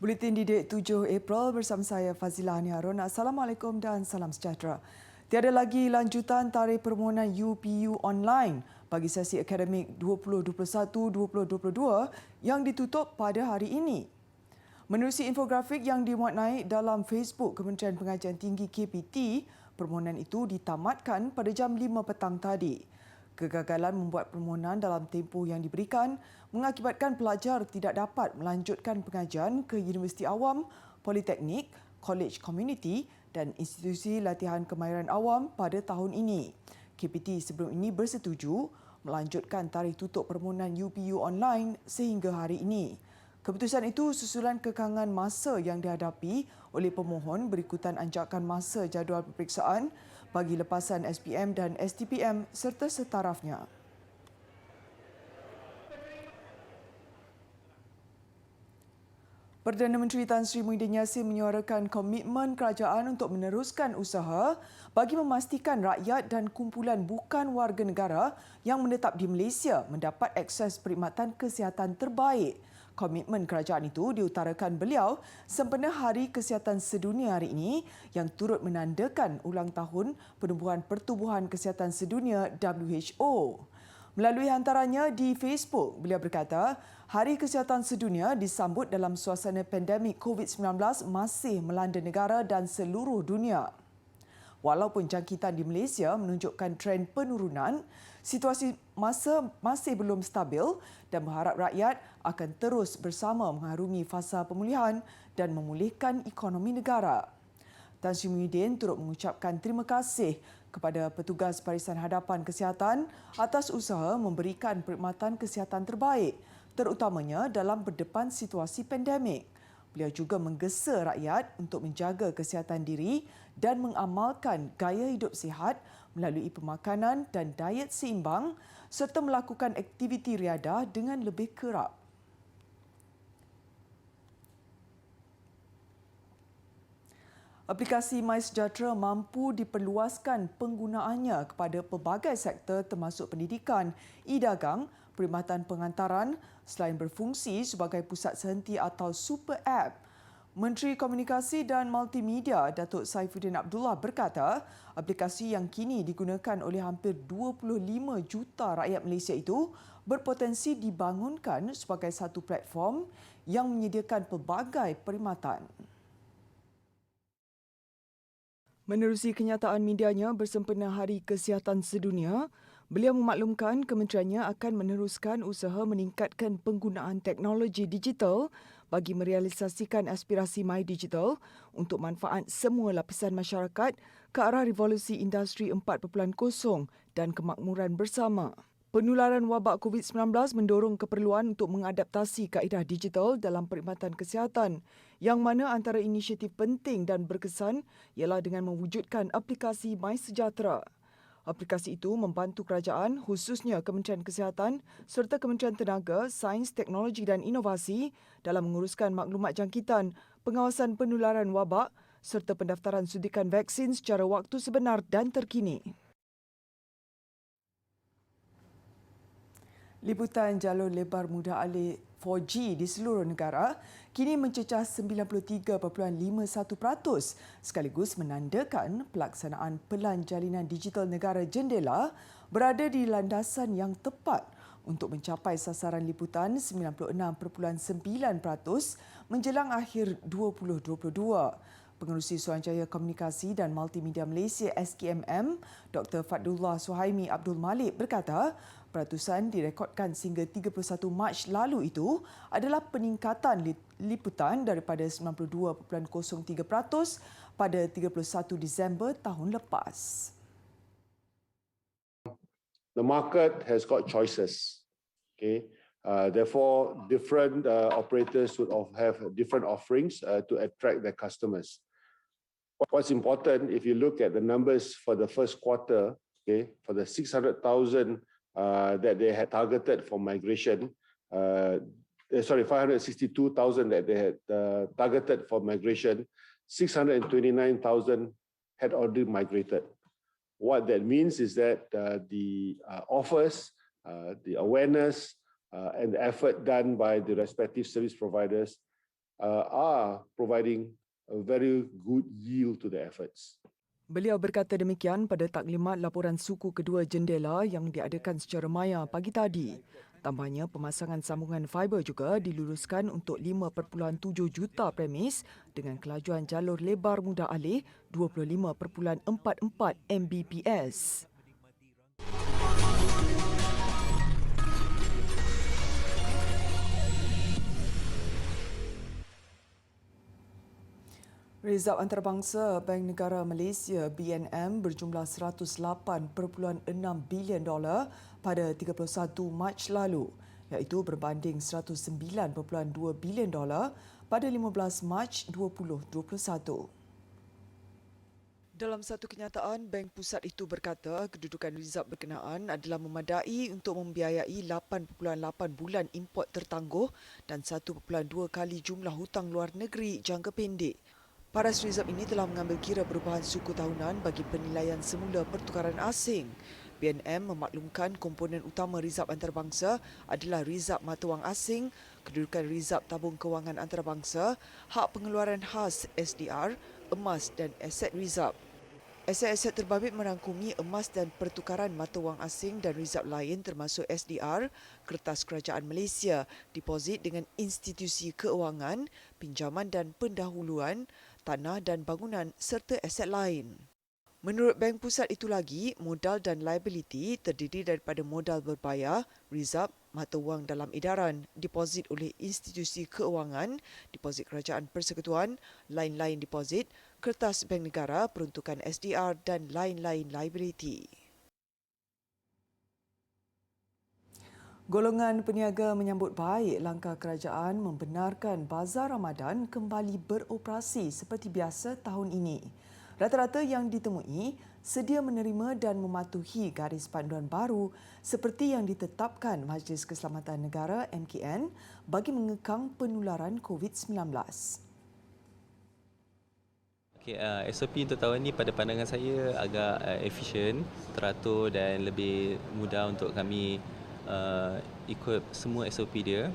Buletin Didik 7 April bersama saya Fazila Hani Harun. Assalamualaikum dan salam sejahtera. Tiada lagi lanjutan tarikh permohonan UPU online bagi sesi akademik 2021-2022 yang ditutup pada hari ini. Menerusi infografik yang dimuat naik dalam Facebook Kementerian Pengajian Tinggi KPT, permohonan itu ditamatkan pada jam 5 petang tadi. Kegagalan membuat permohonan dalam tempoh yang diberikan mengakibatkan pelajar tidak dapat melanjutkan pengajian ke Universiti Awam, Politeknik, Kolej Komuniti dan institusi latihan kemahiran awam pada tahun ini. KPT sebelum ini bersetuju melanjutkan tarikh tutup permohonan UPU online sehingga hari ini. Keputusan itu susulan kekangan masa yang dihadapi oleh pemohon berikutan anjakan masa jadual peperiksaan bagi lepasan SPM dan STPM serta setarafnya. Perdana Menteri Tan Sri Muhyiddin Yassin menyuarakan komitmen kerajaan untuk meneruskan usaha bagi memastikan rakyat dan kumpulan bukan warga negara yang menetap di Malaysia mendapat akses perkhidmatan kesihatan terbaik. Komitmen kerajaan itu diutarakan beliau sempena Hari Kesihatan Sedunia hari ini yang turut menandakan ulang tahun Penubuhan Pertubuhan Kesihatan Sedunia WHO. Melalui hantarannya di Facebook, beliau berkata, Hari Kesihatan Sedunia disambut dalam suasana pandemik COVID-19 masih melanda negara dan seluruh dunia. Walaupun jangkitan di Malaysia menunjukkan trend penurunan, situasi masih belum stabil dan berharap rakyat akan terus bersama mengarungi fasa pemulihan dan memulihkan ekonomi negara. Tan Sri Muhyiddin turut mengucapkan terima kasih kepada petugas Barisan Hadapan Kesihatan atas usaha memberikan perkhidmatan kesihatan terbaik, terutamanya dalam berdepan situasi pandemik. Beliau juga menggesa rakyat untuk menjaga kesihatan diri dan mengamalkan gaya hidup sihat melalui pemakanan dan diet seimbang serta melakukan aktiviti riadah dengan lebih kerap. Aplikasi MySejahtera mampu diperluaskan penggunaannya kepada pelbagai sektor termasuk pendidikan, e-dagang, perkhidmatan pengantaran selain berfungsi sebagai pusat sehenti atau super app. Menteri Komunikasi dan Multimedia Datuk Saifuddin Abdullah berkata, aplikasi yang kini digunakan oleh hampir 25 juta rakyat Malaysia itu berpotensi dibangunkan sebagai satu platform yang menyediakan pelbagai perkhidmatan. Menerusi kenyataan medianya bersempena Hari Kesihatan Sedunia, beliau memaklumkan kementeriannya akan meneruskan usaha meningkatkan penggunaan teknologi digital bagi merealisasikan aspirasi My Digital untuk manfaat semua lapisan masyarakat ke arah revolusi industri 4.0 dan kemakmuran bersama. Penularan wabak COVID-19 mendorong keperluan untuk mengadaptasi kaedah digital dalam perkhidmatan kesihatan, yang mana antara inisiatif penting dan berkesan ialah dengan mewujudkan aplikasi MySejahtera. Aplikasi itu membantu kerajaan, khususnya Kementerian Kesihatan serta Kementerian Tenaga, Sains, Teknologi dan Inovasi dalam menguruskan maklumat jangkitan, pengawasan penularan wabak serta pendaftaran suntikan vaksin secara waktu sebenar dan terkini. Liputan jalur lebar mudah alih 4G di seluruh negara kini mencecah 93.51% sekaligus menandakan pelaksanaan Pelan Jalinan Digital Negara Jendela berada di landasan yang tepat untuk mencapai sasaran liputan 96.9% menjelang akhir 2022. Pengerusi Suruhanjaya Komunikasi dan Multimedia Malaysia SKMM, Dr. Fadlullah Suhaimi Abdul Malik berkata, peratusan direkodkan sehingga 31 Mac lalu itu adalah peningkatan liputan daripada 92.03% pada 31 Disember tahun lepas. The market has got choices. Okay. Therefore, different operators would have different offerings to attract their customers. What's important, if you look at the numbers for the first quarter, okay, for the 600,000 that they had targeted for migration, 562,000 that they had targeted for migration, 629,000 had already migrated. What that means is that the offers, the awareness, and the effort done by the respective service providers are providing a very good yield to the efforts. Beliau berkata demikian pada taklimat laporan suku kedua jendela yang diadakan secara maya pagi tadi. Tambahnya, pemasangan sambungan fiber juga diluluskan untuk 5.7 juta premis dengan kelajuan jalur lebar mudah alih 25.44 Mbps. Rizab antarabangsa Bank Negara Malaysia BNM berjumlah $108.6 bilion pada 31 Mac lalu, iaitu berbanding $109.2 bilion pada 15 Mac 2021. Dalam satu kenyataan, Bank Pusat itu berkata kedudukan rizab berkenaan adalah memadai untuk membiayai 8.8 bulan import tertangguh dan 1.2 kali jumlah hutang luar negeri jangka pendek. Paras rizab ini telah mengambil kira perubahan suku tahunan bagi penilaian semula pertukaran asing. BNM memaklumkan komponen utama rizab antarabangsa adalah rizab mata wang asing, kedudukan rizab tabung kewangan antarabangsa, hak pengeluaran khas SDR, emas dan aset rizab. Aset-aset terbabit merangkumi emas dan pertukaran mata wang asing dan rizab lain termasuk SDR, kertas kerajaan Malaysia, deposit dengan institusi keuangan, pinjaman dan pendahuluan, tanah dan bangunan serta aset lain. Menurut Bank Pusat itu lagi, modal dan liability terdiri daripada modal berbayar, rizab, mata wang dalam edaran, deposit oleh institusi keuangan, deposit kerajaan persekutuan, lain-lain deposit, kertas bank negara, peruntukan SDR dan lain-lain liability. Golongan peniaga menyambut baik langkah kerajaan membenarkan Bazar Ramadan kembali beroperasi seperti biasa tahun ini. Rata-rata yang ditemui sedia menerima dan mematuhi garis panduan baru seperti yang ditetapkan Majlis Keselamatan Negara MKN bagi mengekang penularan COVID-19. SOP untuk tahun ini pada pandangan saya agak efisien, teratur dan lebih mudah untuk kami ikut semua SOP dia.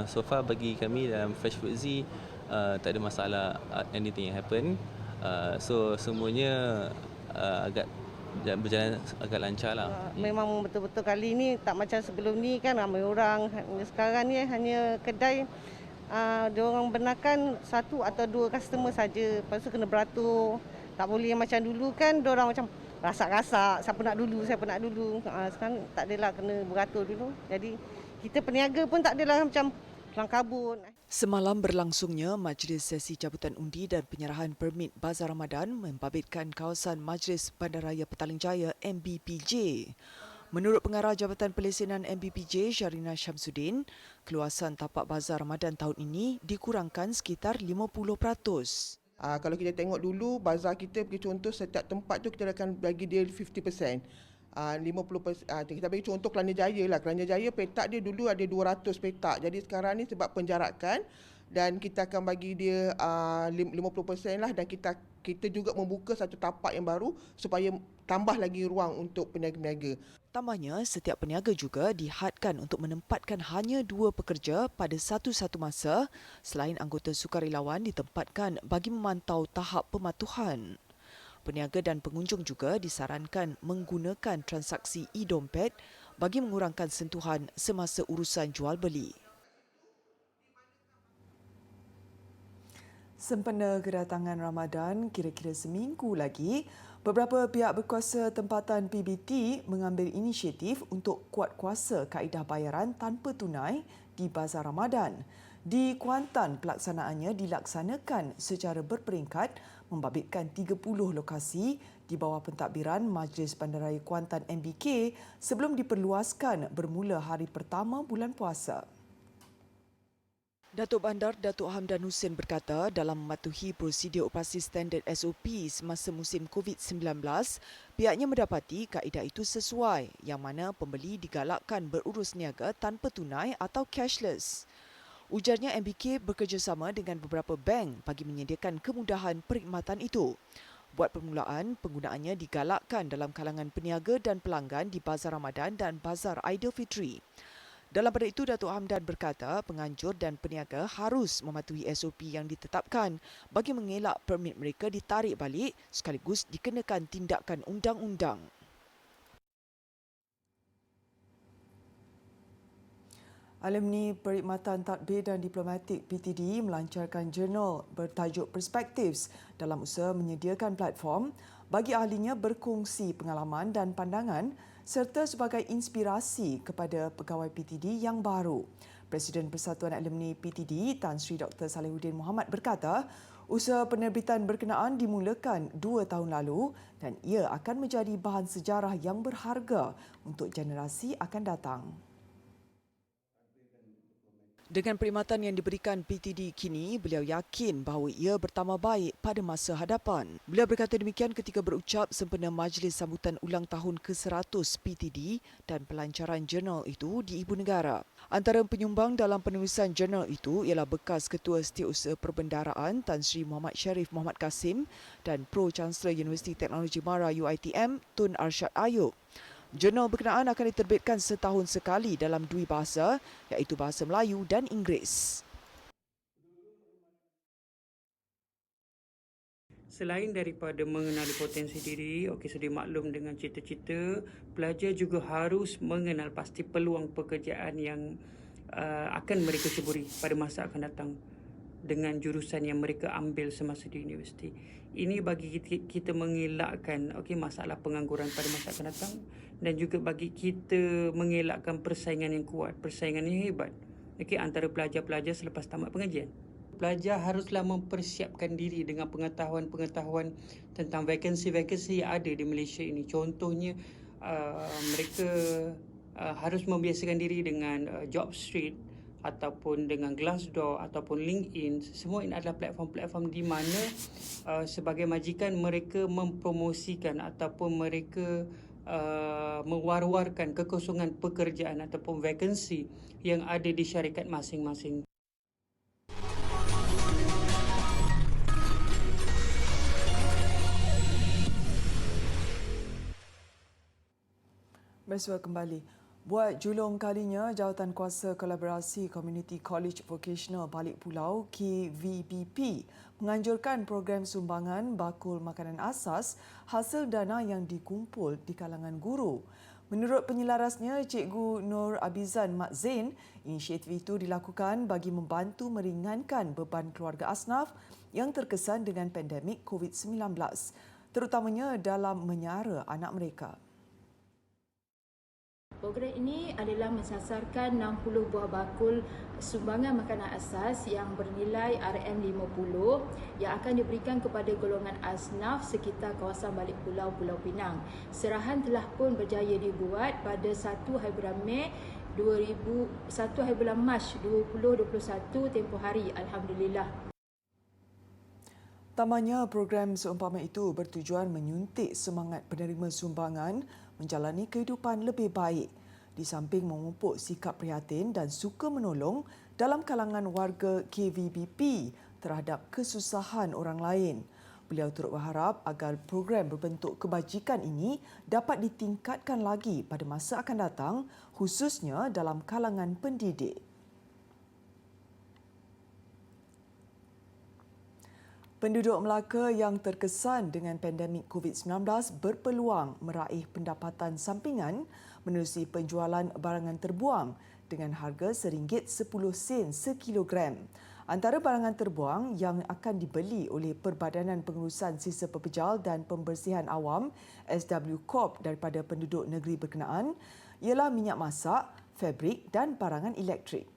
So far bagi kami dalam Fresh Fruit Z tak ada masalah anything yang happen. So semuanya agak berjalan agak lancar lah. Memang betul-betul kali ni tak macam sebelum ni kan, ramai orang. Sekarang ni hanya kedai diorang benarkan 1 atau 2 customer saja. Lepas tu kena beratur. Tak boleh macam dulu kan, diorang macam rasak-rasak, siapa nak dulu. Sekarang tak adalah, kena beratur dulu. Jadi kita peniaga pun tak adalah macam kelang kabut. Semalam berlangsungnya majlis sesi cabutan undi dan penyerahan permit Bazar Ramadan membabitkan kawasan Majlis Bandaraya Petaling Jaya MBPJ. Menurut Pengarah Jabatan Pelesenan MBPJ Syarina Syamsuddin, keluasan tapak Bazar Ramadan tahun ini dikurangkan sekitar 50%. Kalau kita tengok dulu, bazar kita bagi contoh setiap tempat tu kita akan bagi dia 50%. 50%, kita bagi contoh Kelana Jaya lah. Kelana Jaya petak dia dulu ada 200 petak. Jadi sekarang ni sebab penjarakan dan kita akan bagi dia 50% lah, dan kita juga membuka satu tapak yang baru supaya tambah lagi ruang untuk peniaga-peniaga. Tambahnya, setiap peniaga juga dihadkan untuk menempatkan hanya 2 pekerja pada satu-satu masa selain anggota sukarelawan ditempatkan bagi memantau tahap pematuhan. Peniaga dan pengunjung juga disarankan menggunakan transaksi e-dompet bagi mengurangkan sentuhan semasa urusan jual beli. Sempena kedatangan Ramadan kira-kira seminggu lagi, beberapa pihak berkuasa tempatan PBT mengambil inisiatif untuk kuat kuasa kaedah bayaran tanpa tunai di Bazar Ramadan. Di Kuantan, pelaksanaannya dilaksanakan secara berperingkat membabitkan 30 lokasi di bawah pentadbiran Majlis Bandaraya Kuantan MBK sebelum diperluaskan bermula hari pertama bulan puasa. Datuk Bandar Datuk Hamdan Hussein berkata dalam mematuhi prosedur operasi standard SOP semasa musim COVID-19, pihaknya mendapati kaedah itu sesuai yang mana pembeli digalakkan berurus niaga tanpa tunai atau cashless. Ujarnya MBK bekerjasama dengan beberapa bank bagi menyediakan kemudahan perkhidmatan itu. Buat permulaan, penggunaannya digalakkan dalam kalangan peniaga dan pelanggan di Bazar Ramadan dan Bazar Aidilfitri. Dalam pada itu, Datuk Hamdan berkata penganjur dan peniaga harus mematuhi SOP yang ditetapkan bagi mengelak permit mereka ditarik balik sekaligus dikenakan tindakan undang-undang. Alumni Perkhidmatan Tadbir dan Diplomatik PTD melancarkan jurnal bertajuk Perspectives dalam usaha menyediakan platform bagi ahlinya berkongsi pengalaman dan pandangan serta sebagai inspirasi kepada pegawai PTD yang baru. Presiden Persatuan Alumni PTD Tan Sri Dr. Salihuddin Muhammad berkata, usaha penerbitan berkenaan dimulakan 2 tahun lalu dan ia akan menjadi bahan sejarah yang berharga untuk generasi akan datang. Dengan perkhidmatan yang diberikan PTD kini, beliau yakin bahawa ia bertambah baik pada masa hadapan. Beliau berkata demikian ketika berucap sempena majlis sambutan ulang tahun ke-100 PTD dan pelancaran jurnal itu di Ibu Negara. Antara penyumbang dalam penulisan jurnal itu ialah bekas Ketua Setiausaha Perbendaraan Tan Sri Muhammad Sharif Muhammad Kasim dan Pro-Chancellor Universiti Teknologi Mara UiTM Tun Arsyad Ayub. Jurnal berkenaan akan diterbitkan setahun sekali dalam 2 bahasa, iaitu bahasa Melayu dan Inggeris. Selain daripada mengenali potensi diri, sedia maklum dengan cita-cita, pelajar juga harus mengenal pasti peluang pekerjaan yang akan mereka ceburi pada masa akan datang dengan jurusan yang mereka ambil semasa di universiti. Ini bagi kita mengelakkan masalah pengangguran pada masa akan datang dan juga bagi kita mengelakkan persaingan yang kuat, persaingan yang hebat antara pelajar-pelajar selepas tamat pengajian. Pelajar haruslah mempersiapkan diri dengan pengetahuan-pengetahuan tentang vakansi-vakansi yang ada di Malaysia ini. Contohnya, mereka harus membiasakan diri dengan JobStreet ataupun dengan Glassdoor ataupun LinkedIn. Semua ini adalah platform-platform di mana sebagai majikan mereka mempromosikan ataupun mereka mewar-warkan kekosongan pekerjaan ataupun vakansi yang ada di syarikat masing-masing. Bersua kembali. Buat julung kalinya, Jawatan Kuasa Kolaborasi Community College Vocational Balik Pulau KVBP menganjurkan program sumbangan bakul makanan asas hasil dana yang dikumpul di kalangan guru. Menurut penyelarasnya, Cikgu Nur Abizan Mak Zain, inisiatif itu dilakukan bagi membantu meringankan beban keluarga asnaf yang terkesan dengan pandemik COVID-19, terutamanya dalam menyara anak mereka. Program ini adalah mensasarkan 60 buah bakul sumbangan makanan asas yang bernilai RM50 yang akan diberikan kepada golongan asnaf sekitar kawasan Balik Pulau, Pulau Pinang. Serahan telah pun berjaya dibuat pada 1 hari bulan Mac 2021 tempoh hari. Alhamdulillah. Tambahnya, program seumpama itu bertujuan menyuntik semangat penerima sumbangan menjalani kehidupan lebih baik di samping memupuk sikap prihatin dan suka menolong dalam kalangan warga KVBP terhadap kesusahan orang lain. Beliau turut berharap agar program berbentuk kebajikan ini dapat ditingkatkan lagi pada masa akan datang, khususnya dalam kalangan pendidik. Penduduk Melaka yang terkesan dengan pandemik COVID-19 berpeluang meraih pendapatan sampingan menerusi penjualan barangan terbuang dengan harga RM1.10 sekilogram. Antara barangan terbuang yang akan dibeli oleh Perbadanan Pengurusan Sisa Pepejal dan Pembersihan Awam SW Corp daripada penduduk negeri berkenaan ialah minyak masak, fabrik dan barangan elektrik.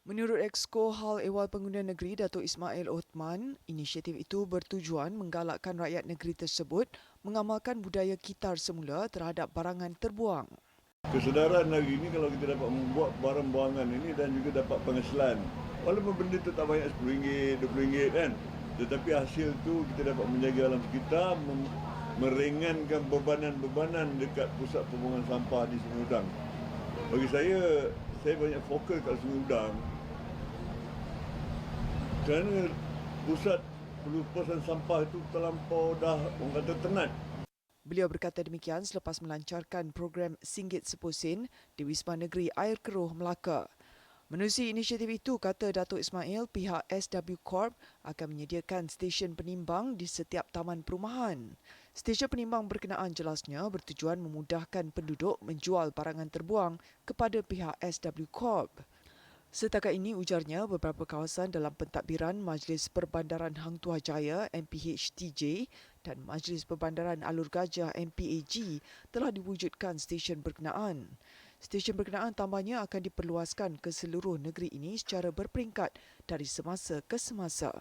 Menurut Exco Hal Ehwal Pengguna Negeri Datuk Ismail Othman, inisiatif itu bertujuan menggalakkan rakyat negeri tersebut mengamalkan budaya kitar semula terhadap barangan terbuang. Kesedaran hari ini kalau kita dapat membuat barang buangan ini dan juga dapat penghasilan. Walaupun benda itu tak banyak RM10, RM20 kan. Tetapi hasil tu kita dapat menjaga alam sekitar, meringankan bebanan-bebanan dekat pusat pembuangan sampah di Sungai Udang. Bagi saya banyak fokus kat Sungai Udang. Kerana pusat pelupasan sampah itu terlampau dah orang kata tenat. Beliau berkata demikian selepas melancarkan program Singgit Sepusin di Wisma Negeri Air Keruh, Melaka. Menerusi inisiatif itu, kata Datuk Ismail, pihak SW Corp akan menyediakan stesen penimbang di setiap taman perumahan. Stesen penimbang berkenaan jelasnya bertujuan memudahkan penduduk menjual barangan terbuang kepada pihak SW Corp. Setakat ini, ujarnya, beberapa kawasan dalam pentadbiran Majlis Perbandaran Hang Tuah Jaya MPHTJ dan Majlis Perbandaran Alur Gajah MPAG telah diwujudkan stesen berkenaan. Stesen berkenaan tambahnya akan diperluaskan ke seluruh negeri ini secara berperingkat dari semasa ke semasa.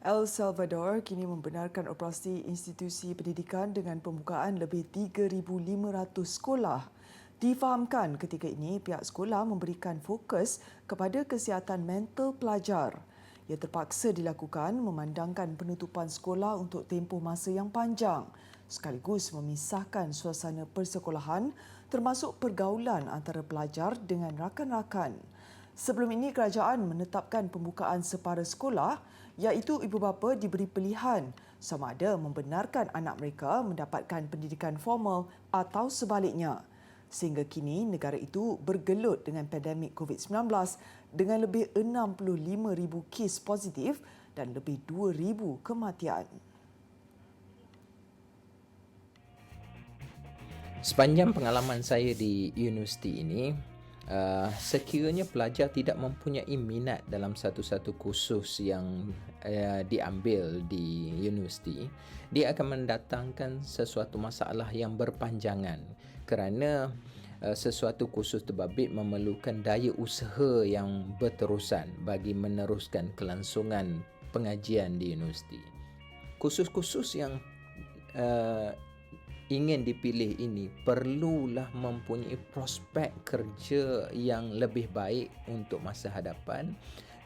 El Salvador kini membenarkan operasi institusi pendidikan dengan pembukaan lebih 3,500 sekolah. Difahamkan ketika ini pihak sekolah memberikan fokus kepada kesihatan mental pelajar. Ia terpaksa dilakukan memandangkan penutupan sekolah untuk tempoh masa yang panjang, sekaligus memisahkan suasana persekolahan termasuk pergaulan antara pelajar dengan rakan-rakan. Sebelum ini, kerajaan menetapkan pembukaan separa sekolah iaitu ibu bapa diberi pilihan sama ada membenarkan anak mereka mendapatkan pendidikan formal atau sebaliknya. Sehingga kini, negara itu bergelut dengan pandemik COVID-19 dengan lebih 65,000 kes positif dan lebih 2,000 kematian. Sepanjang pengalaman saya di universiti ini, sekiranya pelajar tidak mempunyai minat dalam satu-satu kursus yang diambil di universiti, dia akan mendatangkan sesuatu masalah yang berpanjangan kerana sesuatu kursus terbabit memerlukan daya usaha yang berterusan bagi meneruskan kelangsungan pengajian di universiti. Kursus-kursus yang ingin dipilih ini perlulah mempunyai prospek kerja yang lebih baik untuk masa hadapan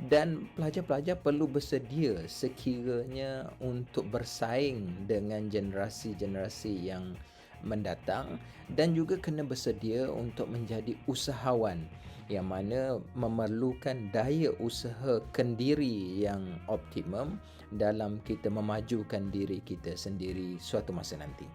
dan pelajar-pelajar perlu bersedia sekiranya untuk bersaing dengan generasi-generasi yang mendatang dan juga kena bersedia untuk menjadi usahawan yang mana memerlukan daya usaha kendiri yang optimum dalam kita memajukan diri kita sendiri suatu masa nanti.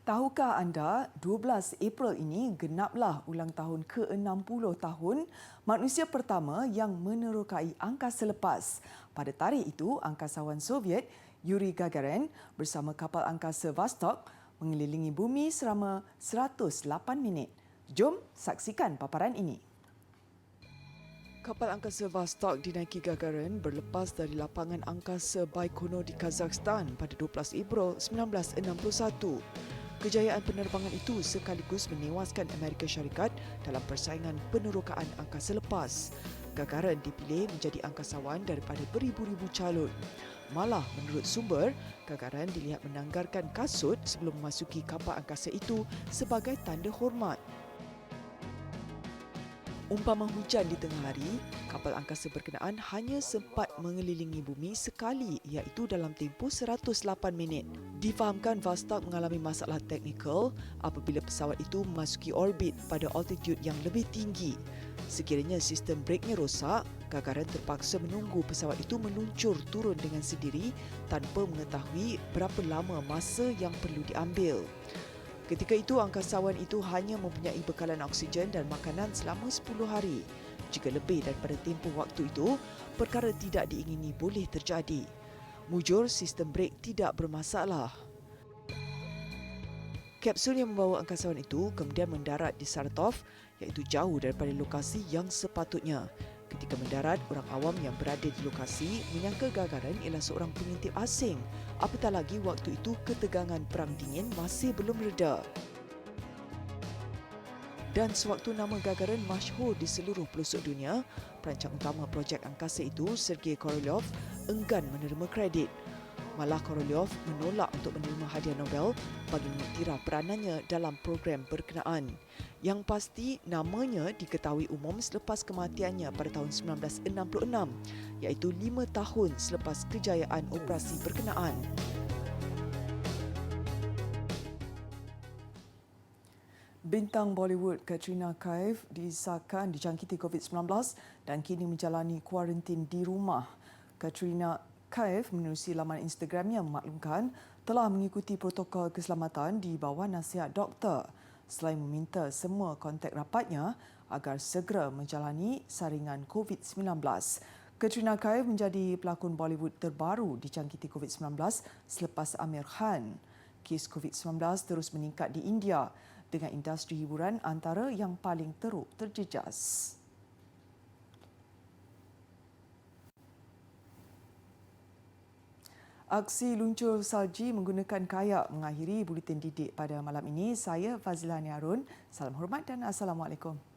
Tahukah anda, 12 April ini genaplah ulang tahun ke-60 tahun manusia pertama yang menerokai angkasa lepas. Pada tarikh itu, angkasawan Soviet Yuri Gagarin bersama kapal angkasa Vostok mengelilingi bumi selama 108 minit. Jom saksikan paparan ini. Kapal angkasa Vostok dinaiki Gagarin berlepas dari lapangan angkasa Baikonur di Kazakhstan pada 12 April 1961. Kejayaan penerbangan itu sekaligus menewaskan Amerika Syarikat dalam persaingan penerokaan angkasa lepas. Gagarin dipilih menjadi angkasawan daripada beribu-ribu calon. Malah menurut sumber, Gagarin dilihat menanggarkan kasut sebelum memasuki kapal angkasa itu sebagai tanda hormat. Umpama hujan di tengah hari, kapal angkasa berkenaan hanya sempat mengelilingi bumi sekali iaitu dalam tempoh 108 minit. Difahamkan Vostok mengalami masalah teknikal apabila pesawat itu memasuki orbit pada altitude yang lebih tinggi. Sekiranya sistem breknya rosak, Gagarin terpaksa menunggu pesawat itu meluncur turun dengan sendiri tanpa mengetahui berapa lama masa yang perlu diambil. Ketika itu, angkasawan itu hanya mempunyai bekalan oksigen dan makanan selama 10 hari. Jika lebih daripada tempoh waktu itu, perkara tidak diingini boleh terjadi. Mujur, sistem brek tidak bermasalah. Kapsul yang membawa angkasawan itu kemudian mendarat di Saratov, iaitu jauh daripada lokasi yang sepatutnya. Ketika mendarat, orang awam yang berada di lokasi menyangka Gagarin ialah seorang pengintip asing. Apatah lagi waktu itu ketegangan Perang Dingin masih belum reda. Dan sewaktu nama Gagarin masyhur di seluruh pelosok dunia, perancang utama projek angkasa itu, Sergei Korolev, enggan menerima kredit. Malah Korolev menolak untuk menerima hadiah Nobel bagi mengiktiraf peranannya dalam program berkenaan. Yang pasti, namanya diketahui umum selepas kematiannya pada tahun 1966, iaitu 5 tahun selepas kejayaan operasi berkenaan. Bintang Bollywood Katrina Kaif disahkan dijangkiti COVID-19 dan kini menjalani kuarantin di rumah. Katrina Kaif menerusi laman Instagramnya memaklumkan telah mengikuti protokol keselamatan di bawah nasihat doktor selain meminta semua kontak rapatnya agar segera menjalani saringan COVID-19. Katrina Kaif menjadi pelakon Bollywood terbaru dijangkiti COVID-19 selepas Amir Khan. Kes COVID-19 terus meningkat di India dengan industri hiburan antara yang paling teruk terjejas. Aksi luncur salji menggunakan kayak mengakhiri buletin didik pada malam ini. Saya Fazila Harun. Salam hormat dan Assalamualaikum.